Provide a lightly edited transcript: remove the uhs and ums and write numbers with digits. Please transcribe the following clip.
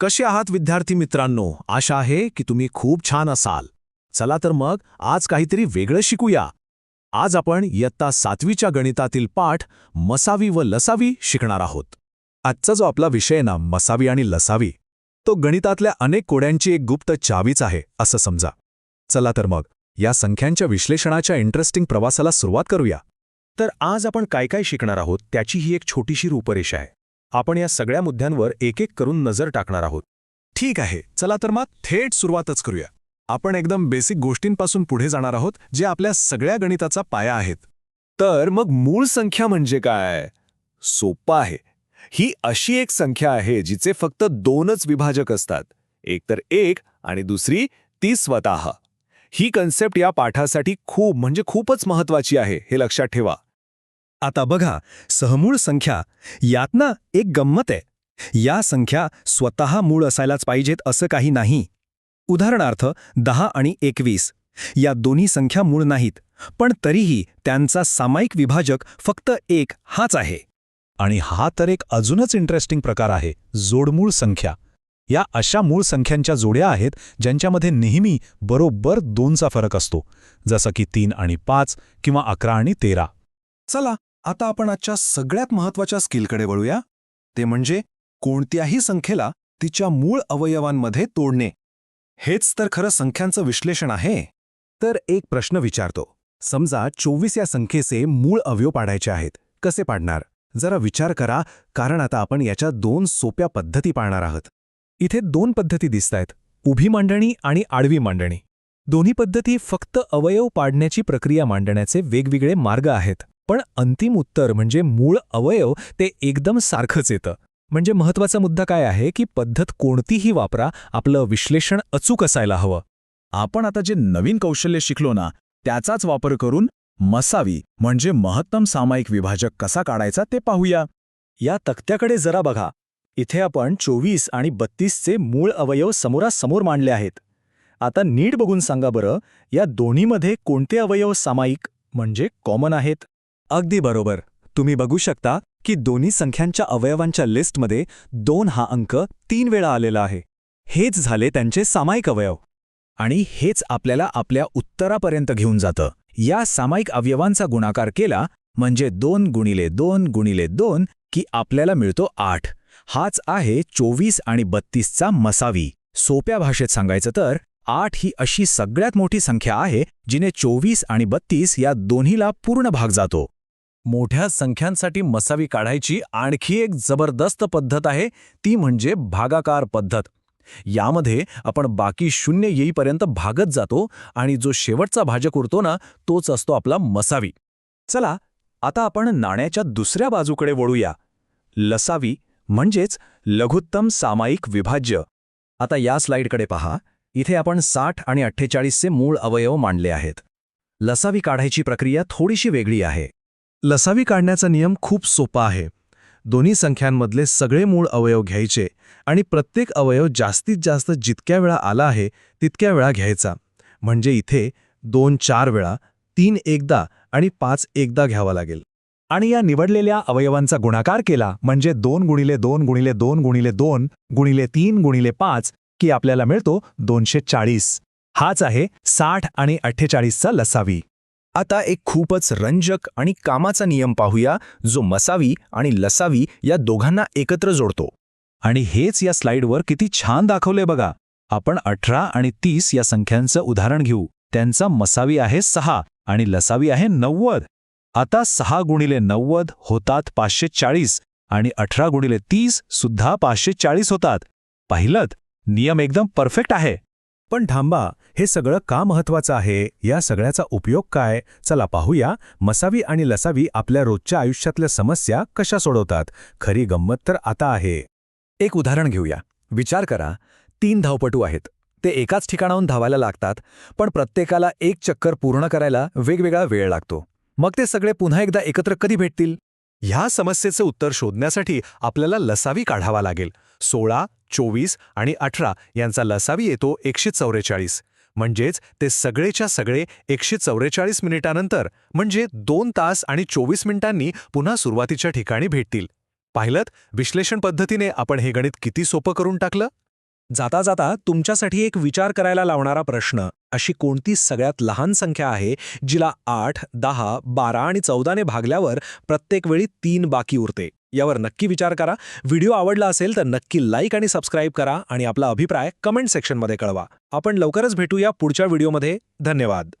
कसे आहात विद्यार्थी मित्रांनो? आशा आहे की तुम्ही खूप छान असाल. चला तर मग आज काहीतरी वेगळं शिकूया. आज आपण इयत्ता 7वीच्या गणितातील पाठ मसावी व लसावी शिकणार आहोत. आजचा जो आपला विषय ना मसावी आणि लसावी, तो गणितातल्या अनेक कोड्यांची एक गुप्त चावीच आहे असं समजा. चला तर मग या संख्यांच्या विश्लेषणाच्या इंटरेस्टिंग प्रवासाला सुरुवात करूया. तर आज आपण काय काय शिकणार आहोत त्याची ही एक छोटीशी रूपरेषा आहे. आपण या सगळ्या मुद्द्यांवर एक एक करून नजर टाकणार आहोत. ठीक आहे, चला तर मग थेट सुरुवातच करूया. आपण एकदम बेसिक गोष्टींपासून पुढे जाणार आहोत जे आपल्या सगळ्या गणिताचा पाया आहेत. तर मग मूळ संख्या म्हणजे काय? सोपं आहे. ही अशी एक संख्या आहे जिचे फक्त दोनच विभाजक असतात, एक तर एक आणि दुसरी ती स्वतः. ही कन्सेप्ट या पाठासाठी खूपच महत्वाची आहे, हे लक्षात ठेवा. आता बघा, सहमूळ संख्या यात ना एक गंमत आहे. या संख्या स्वतः मूळ असायलाच पाहिजेत असं काही नाही. उदाहरणार्थ 10 आणि 21 या दोन्ही संख्या मूळ नाहीत, पण तरीही त्यांचा सामायिक विभाजक फक्त एक हाच आहे. आणि हा तर एक अजूनच इंटरेस्टिंग प्रकार आहे, जोडमूळ संख्या. या अशा मूळ संख्यांच्या जोड्या आहेत ज्यांच्यामध्ये नेहमी बरोबर 2चा फरक असतो, जसं की 3 आणि 5 किंवा 11 आणि 13. चला आता आपण आजच्या सगळ्यात महत्वाच्या स्किलकडे वळूया. ते म्हणजे कोणत्याही संख्येला तिच्या मूळ अवयवांमध्ये तोडणे. हेच तर खरं संख्यांचं विश्लेषण आहे. तर एक प्रश्न विचारतो. समजा 24 या संख्येचे मूळ अवयव पाडायचे आहेत. कसे पाडणार? जरा विचार करा, कारण आता आपण याच्या 2 सोप्या पद्धती पाहणार आहोत. इथे 2 पद्धती दिसतायत, उभी मांडणी आणि आडवी मांडणी. दोन्ही पद्धती फक्त अवयव पाडण्याची प्रक्रिया मांडण्याचे वेगवेगळे मार्ग आहेत. पण अंतिम उत्तर म्हणजे मूळ अवयव ते एकदम सारखंच येतं. म्हणजे महत्वाचा मुद्दा काय आहे की पद्धत कोणतीही वापरा, आपलं विश्लेषण अचूक असायला हवं. आपण आता जे नवीन कौशल्य शिकलो ना, त्याचाच वापर करून मसावी म्हणजे महत्तम सामायिक विभाजक कसा काढायचा ते पाहूया. या तक्त्याकडे जरा बघा. इथे आपण 24 आणि 32चे मूळ अवयव समोरासमोर मांडले आहेत. आता नीट बघून सांगा बरं, या दोन्हीमध्ये कोणते अवयव सामायिक म्हणजे कॉमन आहेत? अगदी बरोबर. तुम्ही बघू शकता की दोन्ही संख्यांच्या अवयवांच्या लिस्टमध्ये 2 हा अंक 3 वेळा आलेला आहे. हेच झाले त्यांचे सामायिक अवयव. आणि हेच आपल्याला आपल्या उत्तरापर्यंत घेऊन जातं. या सामायिक अवयवांचा गुणाकार केला म्हणजे 2 गुणिले 2 गुणिले 2 की आपल्याला मिळतो 8. हाच आहे 24 आणि 32चा मसावी. सोप्या भाषेत सांगायचं तर 8 ही अशी सगळ्यात मोठी संख्या आहे जिने 24 आणि 32 या दोन्हीला पूर्ण भाग जातो. मोठ्या संख्यांसाठी मसावी काढायची आणखी एक जबरदस्त पद्धत आहे, ती म्हणजे भागाकार पद्धत. यामध्ये आपण बाकी शून्य येईपर्यंत भागत जातो आणि जो शेवटचा भाजक उरतो ना, तोच असतो आपला मसावी. चला आता आपण नाण्याच्या दुसऱ्या बाजूकडे वळूया. लसावी म्हणजेच लघुत्तम सामायिक विभाज्य. आता या स्लाइडकडे पहा. इथे आपण 60 आणि 48चे मूळ अवयव मांडले आहेत. लसावी काढायची प्रक्रिया थोडीशी वेगळी आहे. लसावी काढण्याचा नियम खूप सोपा आहे. दोन्ही संख्यांमधले सगळे मूळ अवयव घ्यायचे आणि प्रत्येक अवयव जास्तीत जास्त जितक्या वेळा आला आहे तितक्या वेळा घ्यायचा. म्हणजे इथे 2 4 वेळा, 3 एकदा आणि 5 एकदा घ्यावा लागेल. आणि या निवडलेल्या अवयवांचा गुणाकार केला म्हणजे 2 गुणिले 2 गुणिले 2 गुणिले 2 गुणिले 3 गुणिले 5 की आपल्याला मिळतो 240. हाच आहे 60 आणि 48चा लसावी. आता एक खूपच रंजक आणि कामाचा नियम पाहूया, जो मसावी आणि लसावी या दोघांना एकत्र जोडतो. आणि हेच या स्लाइडवर किती छान दाखवले बघा. आपण 18 आणि 30 या संख्यांचं उदाहरण घेऊ. त्यांचा मसावी आहे 6 आणि लसावी आहे 90. आता 6 गुणिले 90 होतात 540 आणि 18 गुणिले 30 सुद्धा 540 होतात. पाहिलंत, नियम एकदम परफेक्ट आहे. पण थांबा, हे सगळं का महत्वाचं आहे? या सगळ्याचा उपयोग काय? चला पाहूया. मसावी आणि लसावी आपल्या रोजच्या आयुष्यातल्या समस्या कशा सोडवतात. खरी गंमत तर आता आहे. एक उदाहरण घेऊया. विचार करा, 3 धावपटू आहेत. ते एकाच ठिकाणाहून धावायला लागतात, पण प्रत्येकाला एक चक्कर पूर्ण करायला वेगवेगळा वेळ लागतो. मग ते सगळे पुन्हा एकदा एकत्र कधी भेटतील? ह्या समस्येचं उत्तर शोधण्यासाठी आपल्याला लसावी काढावा लागेल. 16, 24 आणि 18 यांचा लसावी येतो 144. म्हणजेच ते सगळेच्या सगळे 144 मिनिटानंतर म्हणजे 2 तास आणि 24 मिनिटांनी पुन्हा सुरुवातीच्या ठिकाणी भेटतील. पाहिलंत, विश्लेषण पद्धतीने आपण हे गणित किती सोपं करून टाकलं. जाता जाता तुमच्यासाठी एक विचार करायला लावणारा प्रश्न, अशी कोणती सगळ्यात लहान संख्या आहे जिला 8, 10, 12 आणि 14ने भागल्यावर प्रत्येक वेळी 3 बाकी उरते? यावर नक्की विचार करा. व्हिडिओ आवडला असेल तर नक्की लाईक आणि सबस्क्राईब करा आणि आपला अभिप्राय कमेंट सेक्शनमध्ये कळवा. आपण लवकरच भेटूया पुढच्या व्हिडिओमध्ये. धन्यवाद.